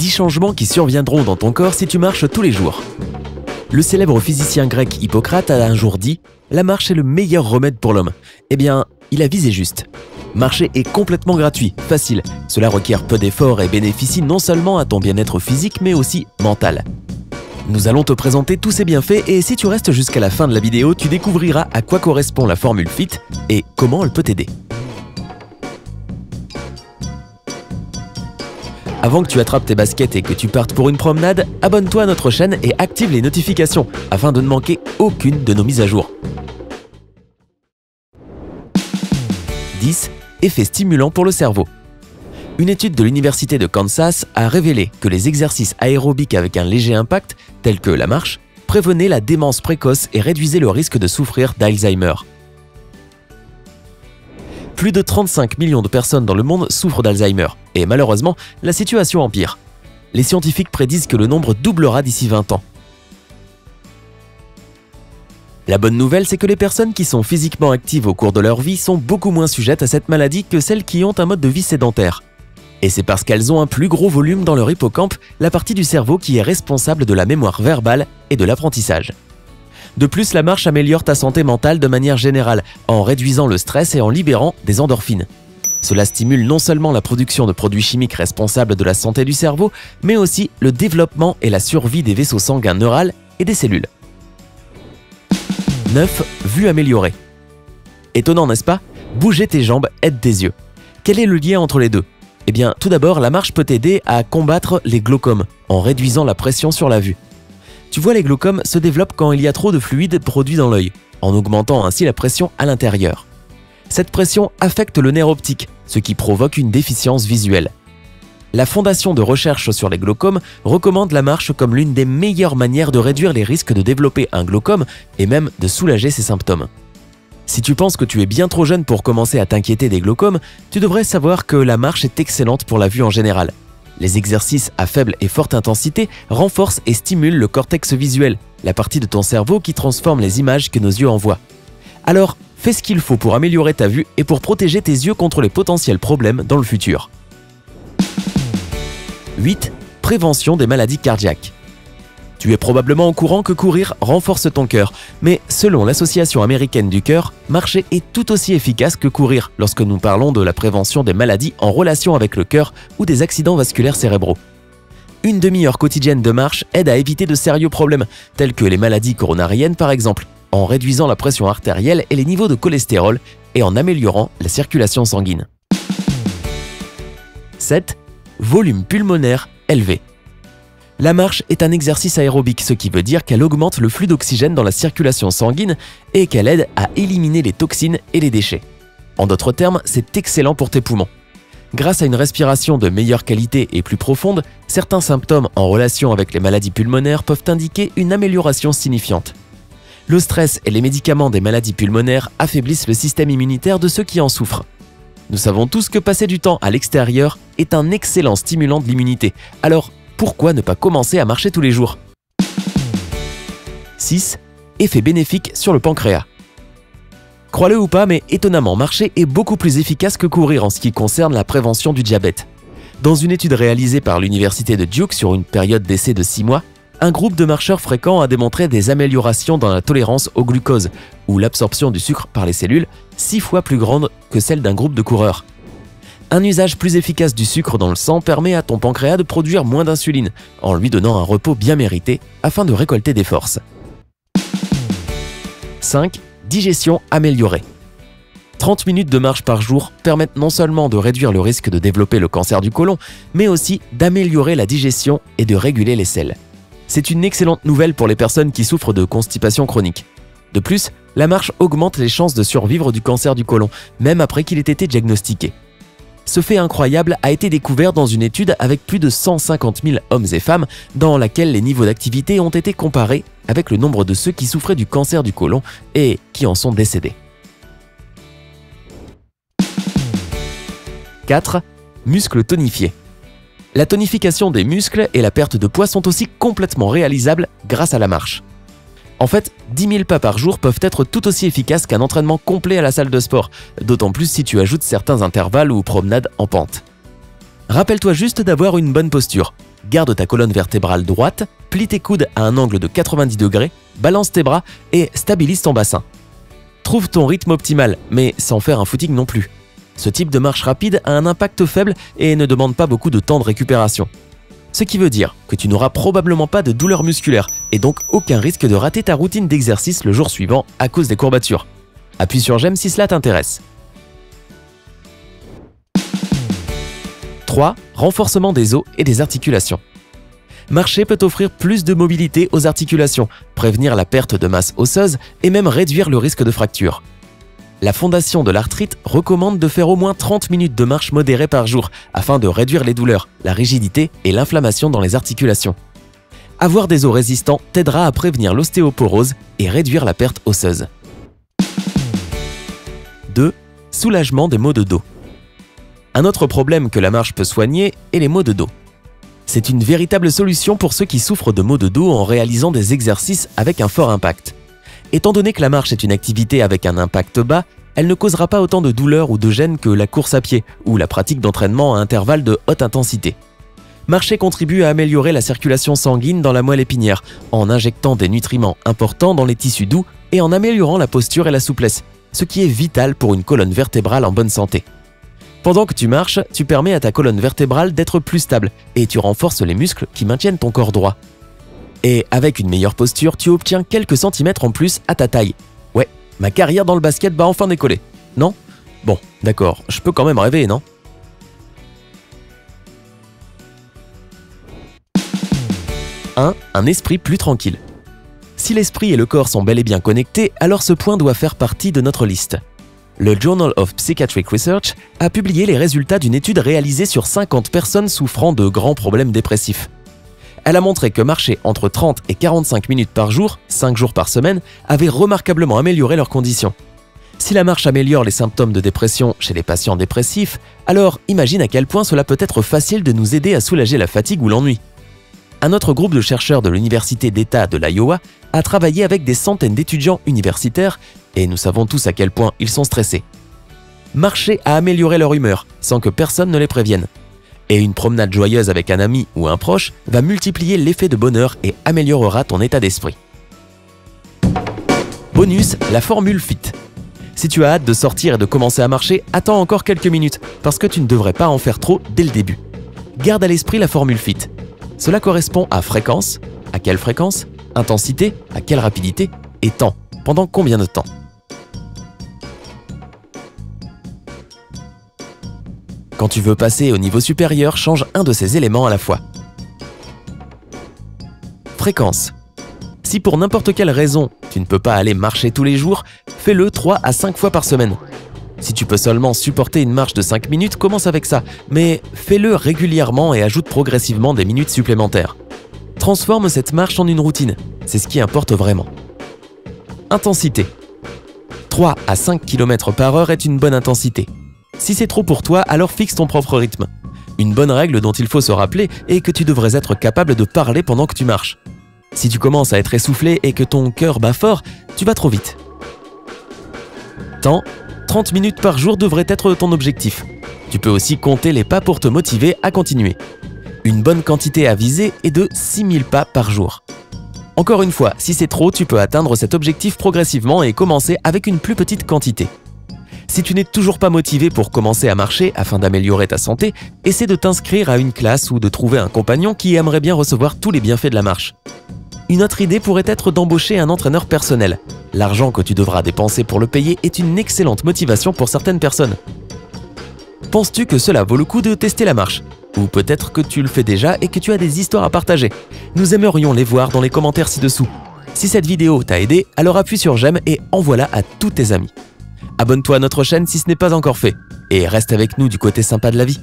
10 changements qui surviendront dans ton corps si tu marches tous les jours. Le célèbre physicien grec Hippocrate a un jour dit « La marche est le meilleur remède pour l'homme ». Eh bien, il a visé juste. Marcher est complètement gratuit, facile. Cela requiert peu d'efforts et bénéficie non seulement à ton bien-être physique, mais aussi mental. Nous allons te présenter tous ces bienfaits et si tu restes jusqu'à la fin de la vidéo, tu découvriras à quoi correspond la formule FIT et comment elle peut t'aider. Avant que tu attrapes tes baskets et que tu partes pour une promenade, abonne-toi à notre chaîne et active les notifications afin de ne manquer aucune de nos mises à jour. 10. Effets stimulants pour le cerveau. Une étude de l'université de Kansas a révélé que les exercices aérobiques avec un léger impact, tels que la marche, prévenaient la démence précoce et réduisaient le risque de souffrir d'Alzheimer. Plus de 35 millions de personnes dans le monde souffrent d'Alzheimer, et malheureusement, la situation empire. Les scientifiques prédisent que le nombre doublera d'ici 20 ans. La bonne nouvelle, c'est que les personnes qui sont physiquement actives au cours de leur vie sont beaucoup moins sujettes à cette maladie que celles qui ont un mode de vie sédentaire. Et c'est parce qu'elles ont un plus gros volume dans leur hippocampe, la partie du cerveau qui est responsable de la mémoire verbale et de l'apprentissage. De plus, la marche améliore ta santé mentale de manière générale, en réduisant le stress et en libérant des endorphines. Cela stimule non seulement la production de produits chimiques responsables de la santé du cerveau, mais aussi le développement et la survie des vaisseaux sanguins neurales et des cellules. 9. Vue améliorée. Étonnant, n'est-ce pas? Bouger tes jambes aide tes yeux. Quel est le lien entre les deux? Eh bien, tout d'abord, la marche peut t'aider à combattre les glaucomes en réduisant la pression sur la vue. Tu vois, les glaucomes se développent quand il y a trop de fluide produit dans l'œil, en augmentant ainsi la pression à l'intérieur. Cette pression affecte le nerf optique, ce qui provoque une déficience visuelle. La Fondation de recherche sur les glaucomes recommande la marche comme l'une des meilleures manières de réduire les risques de développer un glaucome et même de soulager ses symptômes. Si tu penses que tu es bien trop jeune pour commencer à t'inquiéter des glaucomes, tu devrais savoir que la marche est excellente pour la vue en général. Les exercices à faible et forte intensité renforcent et stimulent le cortex visuel, la partie de ton cerveau qui transforme les images que nos yeux envoient. Alors, fais ce qu'il faut pour améliorer ta vue et pour protéger tes yeux contre les potentiels problèmes dans le futur. 8. Prévention des maladies cardiaques. Tu es probablement au courant que courir renforce ton cœur, mais selon l'Association américaine du cœur, marcher est tout aussi efficace que courir lorsque nous parlons de la prévention des maladies en relation avec le cœur ou des accidents vasculaires cérébraux. Une demi-heure quotidienne de marche aide à éviter de sérieux problèmes, tels que les maladies coronariennes par exemple, en réduisant la pression artérielle et les niveaux de cholestérol et en améliorant la circulation sanguine. 7. Volume pulmonaire élevé. La marche est un exercice aérobique, ce qui veut dire qu'elle augmente le flux d'oxygène dans la circulation sanguine et qu'elle aide à éliminer les toxines et les déchets. En d'autres termes, c'est excellent pour tes poumons. Grâce à une respiration de meilleure qualité et plus profonde, certains symptômes en relation avec les maladies pulmonaires peuvent indiquer une amélioration signifiante. Le stress et les médicaments des maladies pulmonaires affaiblissent le système immunitaire de ceux qui en souffrent. Nous savons tous que passer du temps à l'extérieur est un excellent stimulant de l'immunité, alors pourquoi ne pas commencer à marcher tous les jours? 6. Effet bénéfique sur le pancréas. Crois-le ou pas, mais étonnamment, marcher est beaucoup plus efficace que courir en ce qui concerne la prévention du diabète. Dans une étude réalisée par l'université de Duke sur une période d'essai de 6 mois, un groupe de marcheurs fréquents a démontré des améliorations dans la tolérance au glucose, ou l'absorption du sucre par les cellules, 6 fois plus grande que celle d'un groupe de coureurs. Un usage plus efficace du sucre dans le sang permet à ton pancréas de produire moins d'insuline, en lui donnant un repos bien mérité afin de récolter des forces. 5. Digestion améliorée. 30 minutes de marche par jour permettent non seulement de réduire le risque de développer le cancer du côlon, mais aussi d'améliorer la digestion et de réguler les selles. C'est une excellente nouvelle pour les personnes qui souffrent de constipation chronique. De plus, la marche augmente les chances de survivre du cancer du côlon, même après qu'il ait été diagnostiqué. Ce fait incroyable a été découvert dans une étude avec plus de 150 000 hommes et femmes dans laquelle les niveaux d'activité ont été comparés avec le nombre de ceux qui souffraient du cancer du côlon et qui en sont décédés. 4. Muscles tonifiés. La tonification des muscles et la perte de poids sont aussi complètement réalisables grâce à la marche. En fait, 10 000 pas par jour peuvent être tout aussi efficaces qu'un entraînement complet à la salle de sport, d'autant plus si tu ajoutes certains intervalles ou promenades en pente. Rappelle-toi juste d'avoir une bonne posture. Garde ta colonne vertébrale droite, plie tes coudes à un angle de 90 degrés, balance tes bras et stabilise ton bassin. Trouve ton rythme optimal, mais sans faire un footing non plus. Ce type de marche rapide a un impact faible et ne demande pas beaucoup de temps de récupération. Ce qui veut dire que tu n'auras probablement pas de douleur musculaire et donc aucun risque de rater ta routine d'exercice le jour suivant à cause des courbatures. Appuie sur j'aime si cela t'intéresse. 3. Renforcement des os et des articulations. Marcher peut offrir plus de mobilité aux articulations, prévenir la perte de masse osseuse et même réduire le risque de fracture. La Fondation de l'arthrite recommande de faire au moins 30 minutes de marche modérée par jour afin de réduire les douleurs, la rigidité et l'inflammation dans les articulations. Avoir des os résistants t'aidera à prévenir l'ostéoporose et réduire la perte osseuse. 2. Soulagement des maux de dos. Un autre problème que la marche peut soigner est les maux de dos. C'est une véritable solution pour ceux qui souffrent de maux de dos en réalisant des exercices avec un fort impact. Étant donné que la marche est une activité avec un impact bas, elle ne causera pas autant de douleur ou de gêne que la course à pied ou la pratique d'entraînement à intervalles de haute intensité. Marcher contribue à améliorer la circulation sanguine dans la moelle épinière en injectant des nutriments importants dans les tissus doux et en améliorant la posture et la souplesse, ce qui est vital pour une colonne vertébrale en bonne santé. Pendant que tu marches, tu permets à ta colonne vertébrale d'être plus stable et tu renforces les muscles qui maintiennent ton corps droit. Et avec une meilleure posture, tu obtiens quelques centimètres en plus à ta taille. Ouais, ma carrière dans le basket va enfin décoller. Non? Bon, d'accord, je peux quand même rêver, non? 1. Un esprit plus tranquille. Si l'esprit et le corps sont bel et bien connectés, alors ce point doit faire partie de notre liste. Le Journal of Psychiatric Research a publié les résultats d'une étude réalisée sur 50 personnes souffrant de grands problèmes dépressifs. Elle a montré que marcher entre 30 et 45 minutes par jour, 5 jours par semaine, avait remarquablement amélioré leurs conditions. Si la marche améliore les symptômes de dépression chez les patients dépressifs, alors imagine à quel point cela peut être facile de nous aider à soulager la fatigue ou l'ennui. Un autre groupe de chercheurs de l'Université d'État de l'Iowa a travaillé avec des centaines d'étudiants universitaires et nous savons tous à quel point ils sont stressés. Marcher a amélioré leur humeur sans que personne ne les prévienne. Et une promenade joyeuse avec un ami ou un proche va multiplier l'effet de bonheur et améliorera ton état d'esprit. Bonus, la formule FIT. Si tu as hâte de sortir et de commencer à marcher, attends encore quelques minutes parce que tu ne devrais pas en faire trop dès le début. Garde à l'esprit la formule FIT. Cela correspond à fréquence, à quelle fréquence, intensité, à quelle rapidité et temps, pendant combien de temps. Quand tu veux passer au niveau supérieur, change un de ces éléments à la fois. Fréquence. Si pour n'importe quelle raison, tu ne peux pas aller marcher tous les jours, fais-le 3 à 5 fois par semaine. Si tu peux seulement supporter une marche de 5 minutes, commence avec ça, mais fais-le régulièrement et ajoute progressivement des minutes supplémentaires. Transforme cette marche en une routine, c'est ce qui importe vraiment. Intensité. 3 à 5 km/h est une bonne intensité. Si c'est trop pour toi, alors fixe ton propre rythme. Une bonne règle dont il faut se rappeler est que tu devrais être capable de parler pendant que tu marches. Si tu commences à être essoufflé et que ton cœur bat fort, tu vas trop vite. Temps. 30 minutes par jour devrait être ton objectif. Tu peux aussi compter les pas pour te motiver à continuer. Une bonne quantité à viser est de 6000 pas par jour. Encore une fois, si c'est trop, tu peux atteindre cet objectif progressivement et commencer avec une plus petite quantité. Si tu n'es toujours pas motivé pour commencer à marcher afin d'améliorer ta santé, essaie de t'inscrire à une classe ou de trouver un compagnon qui aimerait bien recevoir tous les bienfaits de la marche. Une autre idée pourrait être d'embaucher un entraîneur personnel. L'argent que tu devras dépenser pour le payer est une excellente motivation pour certaines personnes. Penses-tu que cela vaut le coup de tester la marche? Ou peut-être que tu le fais déjà et que tu as des histoires à partager. Nous aimerions les voir dans les commentaires ci-dessous. Si cette vidéo t'a aidé, alors appuie sur j'aime et envoie-la à tous tes amis. Abonne-toi à notre chaîne si ce n'est pas encore fait. Et reste avec nous du côté sympa de la vie.